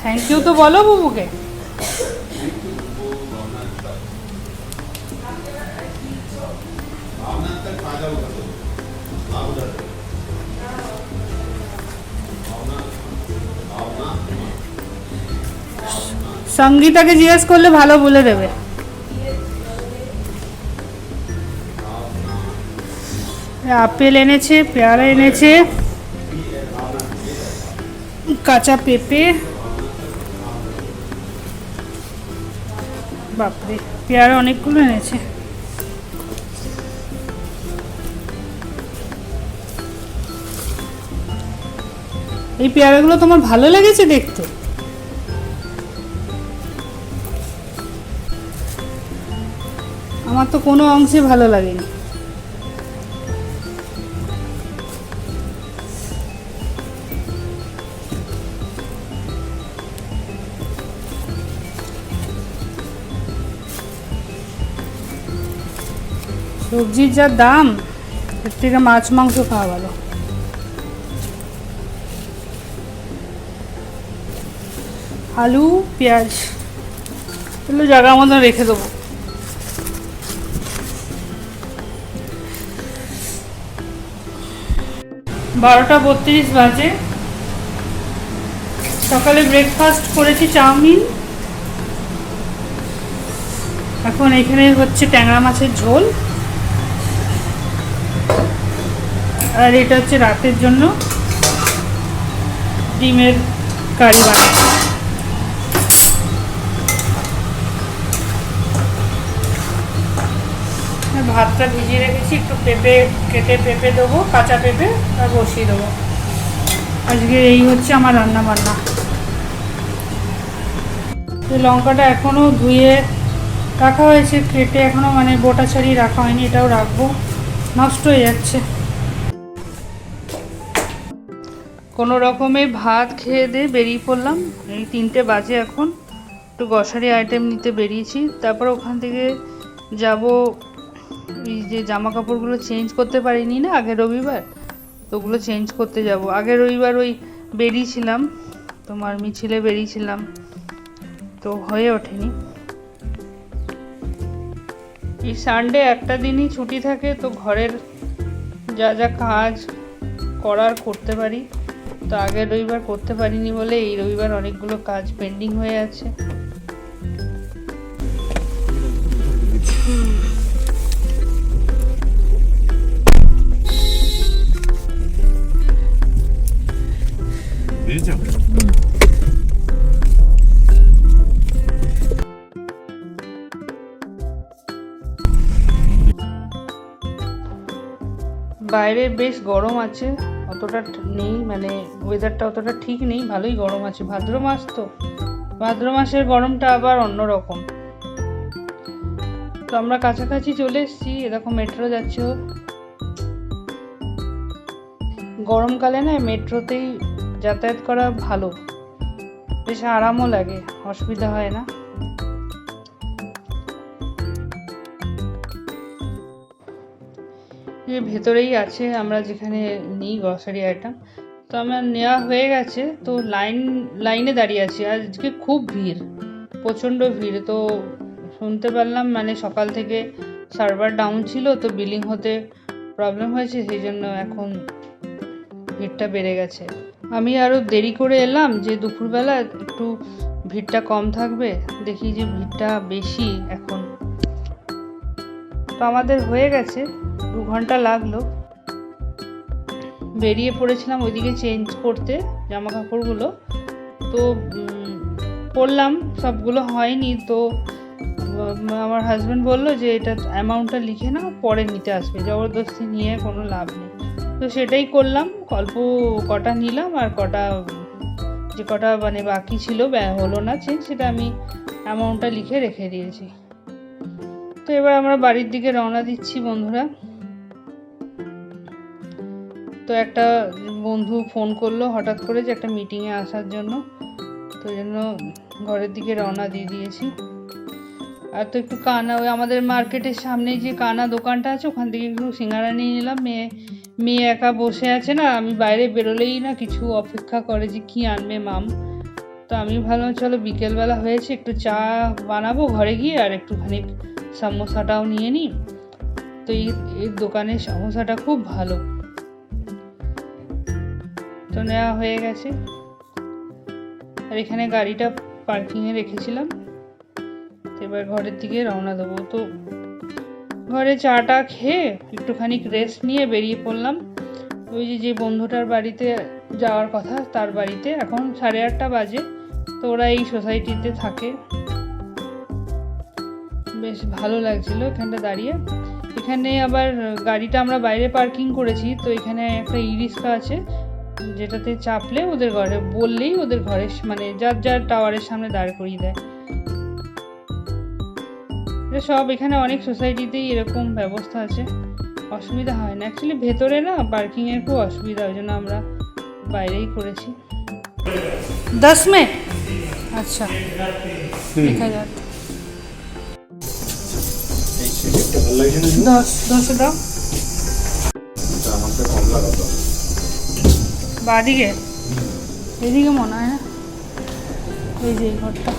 Thank you তো বলো বুবুকে। সঙ্গীতাকে জিজ্ঞেস করলে ভালো বলে দেবে। আপেল এনেছে, পেয়ারা এনেছে, কাঁচা পেঁপে, বাপরে পেয়ারা অনেকগুলো এনেছে। এই পেয়ারাগুলো তোমার ভালো লেগেছে দেখতে? আমার তো কোনো অংশে ভালো লাগেনি। সবজির যা দাম, এর থেকে মাছ মাংস খাওয়া ভালো। আলু পেঁয়াজ এগুলো জায়গা মতো রেখে দেবো। 12:32 বাজে। সকালে ব্রেকফাস্ট করেছি চাউমিন, এখন এখানে হচ্ছে ট্যাংরা মাছের ঝোল, আর এটা হচ্ছে রাতের জন্য ডিমের কারি বানাচ্ছি। ভাতটা ভিজিয়ে রেখেছি, একটু পেঁপে কেটে পেঁপে দেবো, কাঁচা পেঁপে, আর বসিয়ে দেবো। আজকে এই হচ্ছে আমার রান্না বান্না। এই লঙ্কাটা এখনও ধুয়ে রাখা হয়েছে, কেটে এখনও মানে বোটা ছাড়িয়ে রাখা হয়নি, এটাও রাখবো, নষ্ট হয়ে যাচ্ছে। কোনো রকমে ভাত খেয়ে দিয়ে বেরিয়ে পড়লাম, এই 3টে বাজে এখন। একটু গ্রসারি আইটেম নিতে বেরিয়েছি, তারপর ওখান থেকে যাব এই যে জামা কাপড়গুলো চেঞ্জ করতে পারিনি না আগের রবিবার, তো ওগুলো চেঞ্জ করতে যাব। আগের রবিবার ওই বেরিয়েছিলাম, তোমার মিছিলে বেরিয়েছিলাম, তো হয়ে ওঠেনি। এই সানডে একটা দিনই ছুটি থাকে, তো ঘরের যা যা কাজ করার করতে পারি, তো আগের রবিবার করতে পারিনি বলে এই রবিবার অনেকগুলো কাজ পেন্ডিং হয়ে আছে। বাইরে বেশ গরম আছে, অতটা নেই, মানে ওয়েদারটা অতটা ঠিক নেই, ভালোই গরম আছে। ভাদ্র মাস তো, ভাদ্র মাসের গরমটা আবার অন্যরকম। তো আমরা কাছাকাছি চলে এসেছি, এরকম মেট্রো যাচ্ছে। গরমকালে না মেট্রোতেই যাতায়াত করা ভালো, বেশ আরামও লাগে, অসুবিধা হয় না। ভেতরেই আছে আমরা যেখানে নিই গ্রসারি আইটেম, তো আমার নেওয়া হয়ে গেছে। তো লাইনে দাঁড়িয়ে আছি, আজকে খুব ভিড়, প্রচণ্ড ভিড়। তো শুনতে পারলাম মানে সকাল থেকে সার্ভার ডাউন ছিল, তো বিলিং হতে প্রবলেম হয়েছে, সেই জন্য এখন ভিড়টা বেড়ে গেছে। আমি আরও দেরি করে এলাম যে দুপুরবেলা একটু ভিড়টা কম থাকবে, দেখি যে ভিড়টা বেশি এখন। তো আমাদের হয়ে গেছে, 2 ঘন্টা লাগলো। বেরিয়ে পড়েছিলাম ওইদিকে চেঞ্জ করতে জামা কাপড়গুলো, তো করলাম, সবগুলো হয়নি। তো আমার হাজব্যান্ড বললো যে এটা অ্যামাউন্টটা লিখে নাও, পরে নিতে আসবে, জবরদস্তি নিয়ে কোনো লাভ নেই। তো সেটাই করলাম, অল্প কটা নিলাম, আর কটা যে কটা মানে বাকি ছিল হলো না চেঞ্জ, সেটা আমি অ্যামাউন্টটা লিখে রেখে দিয়েছি। তো এবার আমরা বাড়ির দিকে রওনা দিচ্ছি বন্ধুরা। তো একটা বন্ধু ফোন করলো হঠাৎ করে যে একটা মিটিংয়ে আসার জন্য, তো ওই জন্য ঘরের দিকে রওনা দিয়ে দিয়েছি। আর তো একটু কানা, ওই আমাদের মার্কেটের সামনে যে কানা দোকানটা আছে ওখান থেকে একটু সিঙ্গারা নিয়ে নিলাম। মেয়ে একা বসে আছে না, আমি বাইরে বেরোলেই না কিছু অপেক্ষা করে যে কি আনবে মাম। তো আমি ভাবলাম চলো বিকেলবেলা হয়েছে, একটু চা বানাবো ঘরে গিয়ে, আর একটুখানি সমোসাটাও নিয়ে নিই। তো এই দোকানের সমোসাটা খুব ভালো, তো নেওয়া হয়ে গেছে। আর এখানে গাড়িটা পার্কিংয়ে রেখেছিলাম, এবার ঘরের দিকে রওনা দেবো। তো ঘরে চাটা খেয়ে একটুখানি রেস্ট নিয়ে বেরিয়ে পড়লাম ওই যে বন্ধুটার বাড়িতে যাওয়ার কথা, তার বাড়িতে। এখন 8:30 বাজে, তো ওরা এই সোসাইটিতে থাকে। বেশ ভালো লাগছিল এখানটা দাঁড়িয়ে। এখানে আবার গাড়িটা আমরা বাইরে পার্কিং করেছি, তো এখানে একটা ই রিক্সা আছে যেটাতে চাপলে ওদের ঘরে বললেই ওদের ঘরে মানে যার টাওয়ারের সামনে দাঁড় করিয়ে দেয়। সব এখানে অনেক সোসাইটিতেই এরকম ব্যবস্থা আছে, অসুবিধা হয় না। অ্যাকচুয়ালি ভেতরে না পার্কিংয়ের খুব অসুবিধা, ওই জন্য আমরা বাইরেই করেছি। 10 में আচ্ছা, দেখা যাক। 10 দাও। বাদিকে এদিকে মনে হয় না, এই যে ঘরটা।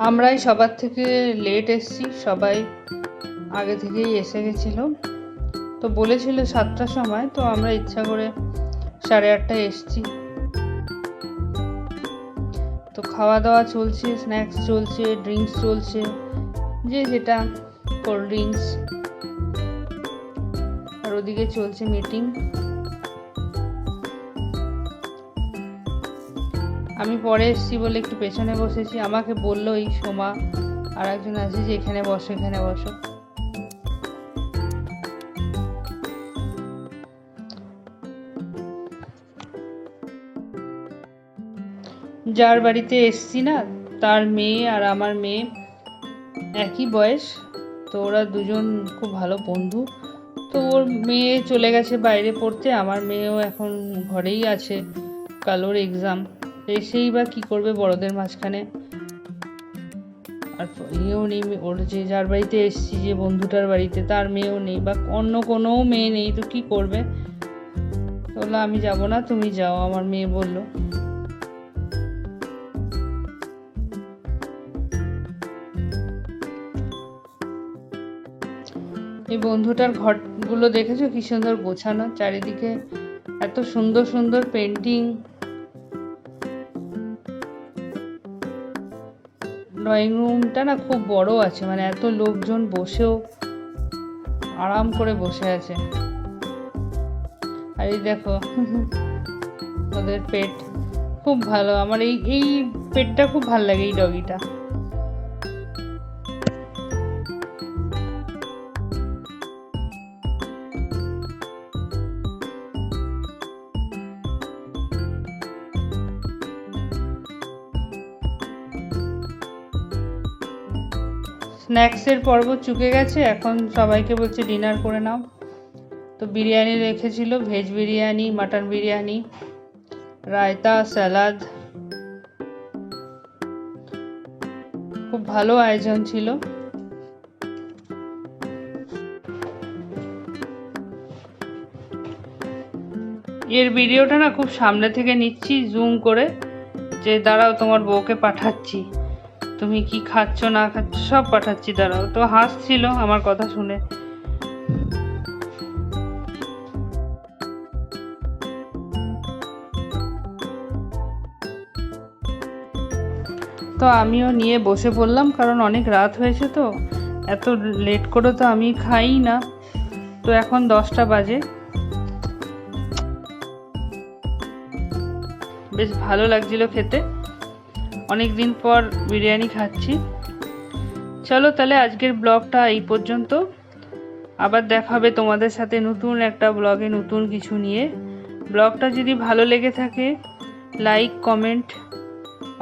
আমরাই সবার থেকে লেট এসছি, সবাই আগে থেকেই এসে গেছিলো। তো বলেছিল 7টার সময়, তো আমরা ইচ্ছা করে 8:30টায় এসছি। তো খাওয়া দাওয়া চলছে, স্ন্যাক্স চলছে, ড্রিঙ্কস চলছে, যে যেটা কোল্ড ড্রিঙ্কস। আর ওদিকে চলছে মিটিং। আমি পরে এসেছি বলে একটু পেছনে বসেছি। আমাকে বললো এই সোমা আর একজন আছে যে এখানে বসো, এখানে বসো। যার বাড়িতে এসছি না, তার মেয়ে আর আমার মেয়ে একই বয়স, তো ওরা দুজন খুব ভালো বন্ধু। তো ওর মেয়ে চলে গেছে বাইরে পড়তে, আমার মেয়েও এখন ঘরেই আছে, কালোর এক্সাম। এসেই বা কী করবে বড়দের মাঝখানে, আর ইয়েও নেই ওর, যে যার বাড়িতে এসছি যে বন্ধুটার বাড়িতে, তার মেয়েও নেই, বা অন্য কোনো মেয়ে নেই, তো কী করবে। বললো আমি যাব না, তুমি যাও, আমার মেয়ে বললো। এই বন্ধুটার ঘরগুলো দেখেছো কি সুন্দর গোছানো, চারিদিকে এত সুন্দর সুন্দর পেন্টিং। ড্রয়িং রুমটা না খুব বড় আছে, মানে এত লোকজন বসেও আরাম করে বসে আছে। আর এই দেখো ওদের পেট, খুব ভালো। আমার এই পেটটা খুব ভালো লাগে, এই ডগিটা। স্ন্যাক্সের পর্ব চুকে গেছে, এখন সবাইকে বলছে ডিনার করে নাও। তো বিরিয়ানি রেখেছিল, veg biryani, mutton biryani, raita, salad, খুব ভালো আয়োজন ছিল। এর ভিডিওটা না খুব সামনে থেকে নিচ্ছি জুম করে, যে দাঁড়াও তোমার বউকে পাঠাচ্ছি, তুমি কি খাচ্ছ না খাচ্ছ সব পাঠাচ্ছি, দাঁড়াও। তো হাসছিল আমার কথা শুনে। তো আমিও নিয়ে বসে পড়লাম, কারণ অনেক রাত হয়েছে তো, এত লেট করে তো আমি খাই না। তো এখন 10টা বাজে। বেশ ভালো লাগছিল খেতে, অনেক দিন পর বিরিয়ানি খাচ্ছি। চলো তাহলে আজকের ব্লগটা এই পর্যন্ত, আবার দেখা হবে তোমাদের সাথে নতুন একটা ব্লগে নতুন কিছু নিয়ে। ব্লগটা যদি ভালো লেগে থাকে লাইক কমেন্ট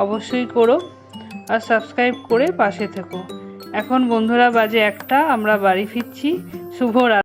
অবশ্যই করো, আর সাবস্ক্রাইব করে পাশে থেকো। এখন বন্ধুরা বাজে 1টা, আমরা বাড়ি ফিরছি। শুভ রাত্রি।